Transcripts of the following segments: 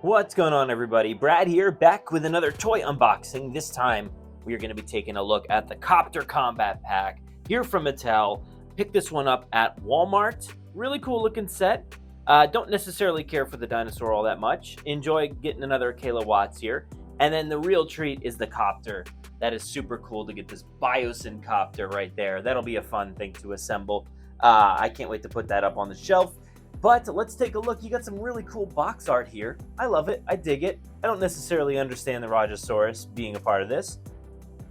What's going on, everybody? Brad here, back with another toy unboxing. This time, we are going to be taking a look at the Copter Combat Pack here from Mattel. Picked this one up at Walmart. Really cool looking set. Don't necessarily care for the dinosaur all that much. Enjoy getting another Kayla Watts here. And then the real treat is the Copter. That is super cool to get this Biosyn Copter right there. That'll be a fun thing to assemble. I can't wait to put that up on the shelf. But let's take a look. You got some really cool box art here. I love it. I dig it. I don't necessarily understand the Rajasaurus being a part of this.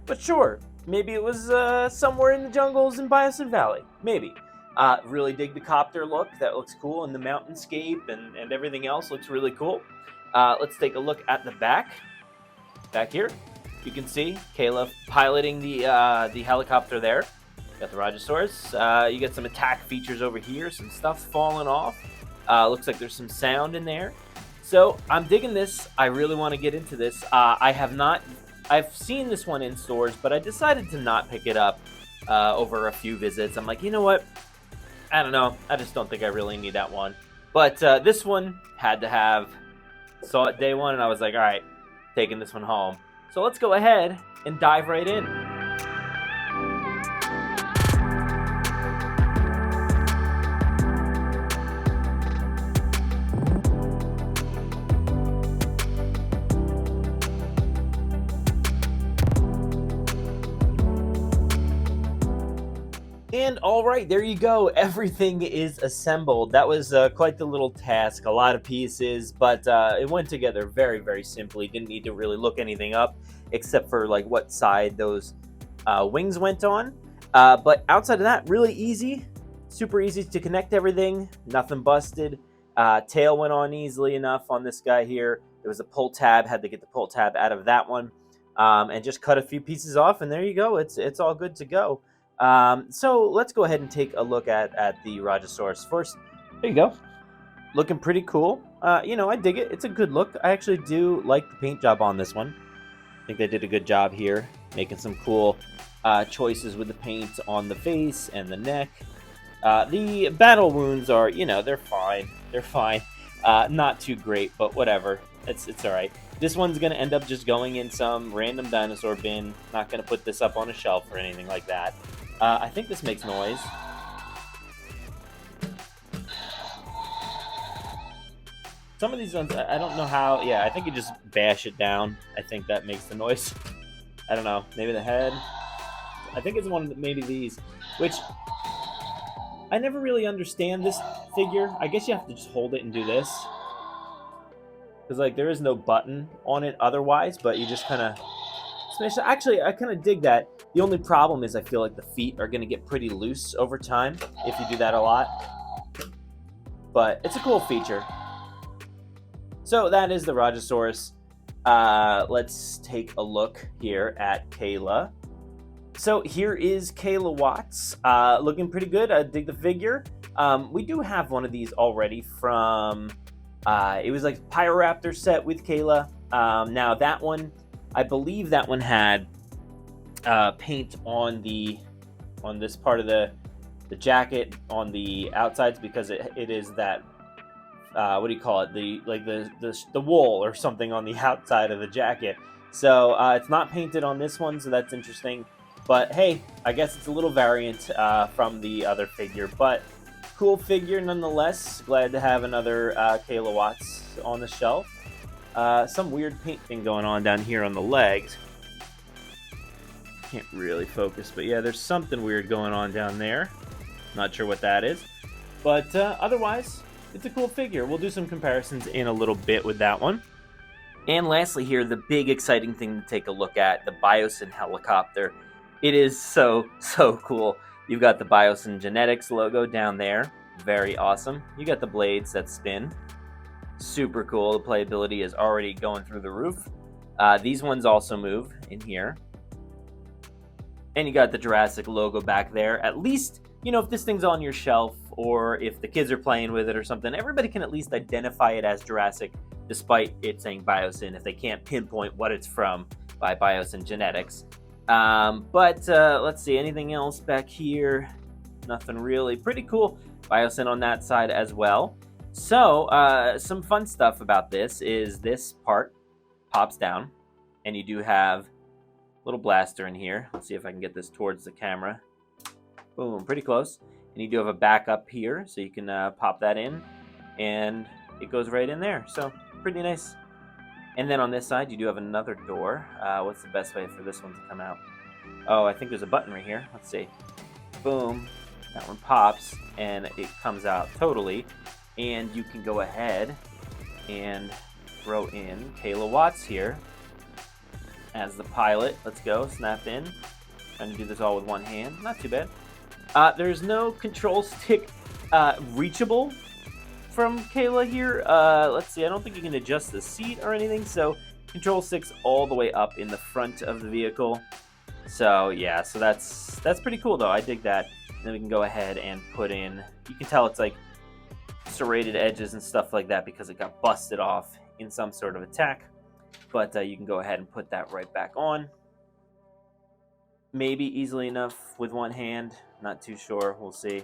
But sure, maybe it was somewhere in the jungles in Biosyn Valley. Maybe. Really dig the Copter look. That looks cool. And the mountainscape and everything else looks really cool. Let's take a look at the back. Back here, you can see Kayla piloting the helicopter there. Got the Rajasaurus. You got some attack features over here. Some stuff falling off. Looks like there's some sound in there. So I'm digging this. I really want to get into this. I've seen this one in stores, but I decided to not pick it up over a few visits. I'm like, you know what? I don't know. I just don't think I really need that one. But this one had to have. Saw it day one, and I was like, all right, taking this one home. So let's go ahead and dive right in. And all right, there you go. Everything is assembled. That was quite the little task. A lot of pieces, but it went together very, very simply. Didn't need to really look anything up, except for like what side those wings went on. But outside of that, really easy. Super easy to connect everything. Nothing busted. Tail went on easily enough on this guy here. There was a pull tab. Had to get the pull tab out of that one, and just cut a few pieces off, and there you go. It's all good to go. So let's go ahead and take a look at the Rajasaurus first. There you go. Looking pretty cool. I dig it. It's a good look. I actually do like the paint job on this one. I think they did a good job here, making some cool choices with the paint on the face and the neck. The battle wounds are, they're fine. They're fine. Not too great, but whatever. It's all right. This one's going to end up just going in some random dinosaur bin. Not going to put this up on a shelf or anything like that. I think this makes noise. Some of these ones, I don't know how. Yeah, I think you just bash it down. I think that makes the noise. I don't know. Maybe the head. I think it's one of maybe these, which I never really understand this figure. I guess you have to just hold it and do this. Because, there is no button on it otherwise, but you just kind of smash it. Actually, I kind of dig that. The only problem is I feel like the feet are going to get pretty loose over time if you do that a lot. But it's a cool feature. So that is the Rajasaurus. Let's take a look here at Kayla. So here is Kayla Watts. Looking pretty good. I dig the figure. We do have one of these already from... it was like Pyroraptor set with Kayla. Now that one, I believe that one had paint on this part of the jacket on the outsides because it is that what do you call it, the wool or something on the outside of the jacket. So it's not painted on this one, so that's interesting. But hey, I guess it's a little variant from the other figure, but cool figure nonetheless. Glad to have another Kayla Watts on the shelf. Some weird paint thing going on down here on the legs. Can't really focus, but yeah, there's something weird going on down there. Not sure what that is. But otherwise, it's a cool figure. We'll do some comparisons in a little bit with that one. And lastly here, the big exciting thing to take a look at, the Biosyn Helicopter. It is so cool. You've got the Biosyn Genetics logo down there. Very awesome. You got the blades that spin. Super cool. The playability is already going through the roof. These ones also move in here. And you got the Jurassic logo back there. At least, if this thing's on your shelf or if the kids are playing with it or something, everybody can at least identify it as Jurassic despite it saying Biosyn if they can't pinpoint what it's from by Biosyn Genetics. But let's see, anything else back here? Nothing really. Pretty cool Biosyn on that side as well. So, some fun stuff about this is this part pops down, and you do have a little blaster in here. Let's see if I can get this towards the camera. Boom, pretty close. And you do have a backup here, so you can pop that in, and it goes right in there. So, pretty nice. And then on this side, you do have another door. What's the best way for this one to come out? Oh, I think there's a button right here. Let's see. Boom. That one pops, and it comes out totally. And you can go ahead and throw in Kayla Watts here as the pilot. Let's go. Snap in. Trying to do this all with one hand. Not too bad. There's no control stick reachable from Kayla here. Let's see. I don't think you can adjust the seat or anything. So control stick's all the way up in the front of the vehicle. So yeah, so that's pretty cool though. I dig that. And then we can go ahead and put in. You can tell it's like serrated edges and stuff like that because it got busted off in some sort of attack. But you can go ahead and put that right back on. Maybe easily enough with one hand. Not too sure. We'll see.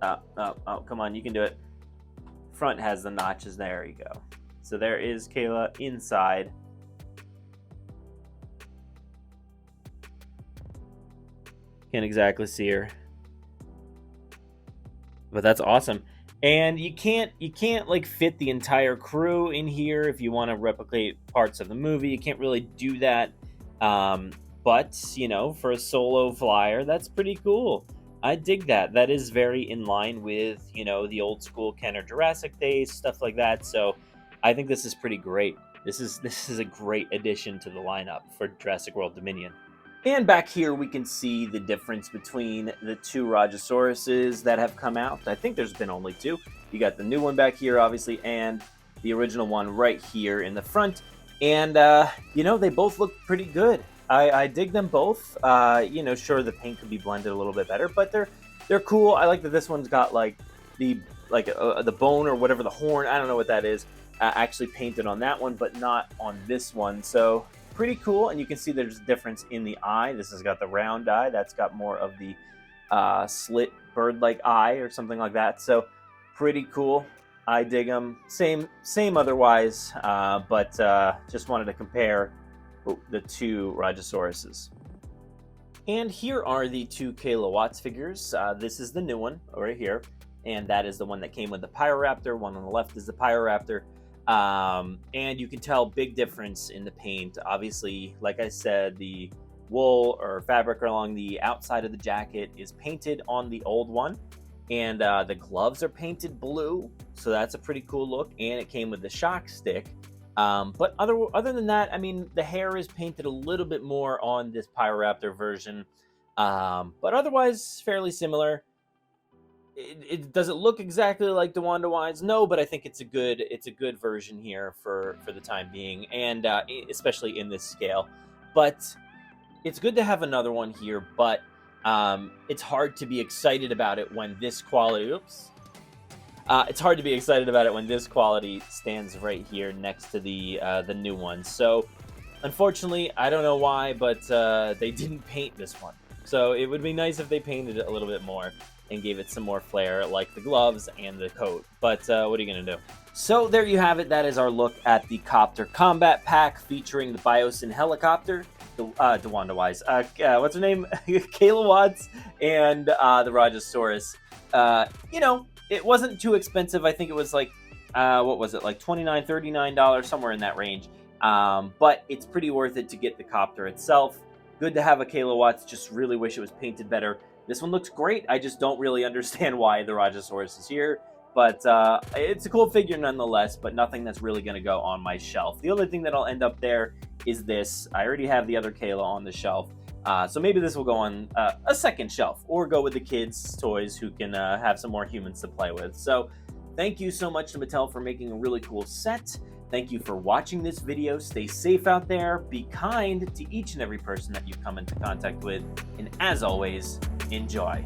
Oh, come on. You can do it. Front has the notches. There you go. So there is Kayla inside. Can't exactly see her. But that's awesome. And you can't like fit the entire crew in here if you want to replicate parts of the movie. You can't really do that. But, you know, for a solo flyer, that's pretty cool. I dig that. That is very in line with, you know, the old school Kenner Jurassic days, stuff like that. So I think this is pretty great. This is a great addition to the lineup for Jurassic World Dominion. And back here we can see the difference between the two Rajasauruses that have come out. I think there's been only two. You got the new one back here, obviously, and the original one right here in the front. And, you know, they both look pretty good. I dig them both. You know, sure, the paint could be blended a little bit better, but they're cool. I like that this one's got like the bone or whatever, the horn, I don't know what that is, actually painted on that one, but not on this one. So pretty cool. And you can see there's a difference in the eye. This has got the round eye. That's got more of the slit bird-like eye or something like that. So pretty cool. I dig them. Same otherwise, but just wanted to compare the two Rajasauruses. And here are the two Kayla Watts figures. This is the new one right here, and that is the one that came with the Pyroraptor. One on the left is the Pyroraptor. And you can tell big difference in the paint. Obviously, like I said, the wool or fabric along the outside of the jacket is painted on the old one, and the gloves are painted blue, so that's a pretty cool look. And it came with the shock stick. But other than that, I mean, the hair is painted a little bit more on this Pyroraptor version, but otherwise fairly similar. Does it look exactly like DeWanda Wise? No, but I think it's a good version here for the time being, and especially in this scale. But it's good to have another one here, but it's hard to be excited about it when this quality. It's hard to be excited about it when this quality stands right here next to the new one. So, unfortunately, I don't know why, but they didn't paint this one. So it would be nice if they painted it a little bit more and gave it some more flair, like the gloves and the coat. But what are you going to do? So there you have it. That is our look at the Copter Combat Pack featuring the Biosyn Helicopter, DeWanda Wise, what's her name? Kayla Watts, and the Rajasaurus. You know, it wasn't too expensive. I think it was like, what was it, like $29, $39, somewhere in that range. But it's pretty worth it to get the Copter itself. Good to have a Kayla Watts, just really wish it was painted better. This one looks great. I just don't really understand why the Rajasaurus is here. But it's a cool figure nonetheless, but nothing that's really going to go on my shelf. The only thing that'll end up there is this. I already have the other Kayla on the shelf. So maybe this will go on a second shelf or go with the kids' toys who can have some more humans to play with. So thank you so much to Mattel for making a really cool set. Thank you for watching this video. Stay safe out there. Be kind to each and every person that you come into contact with. And as always, enjoy.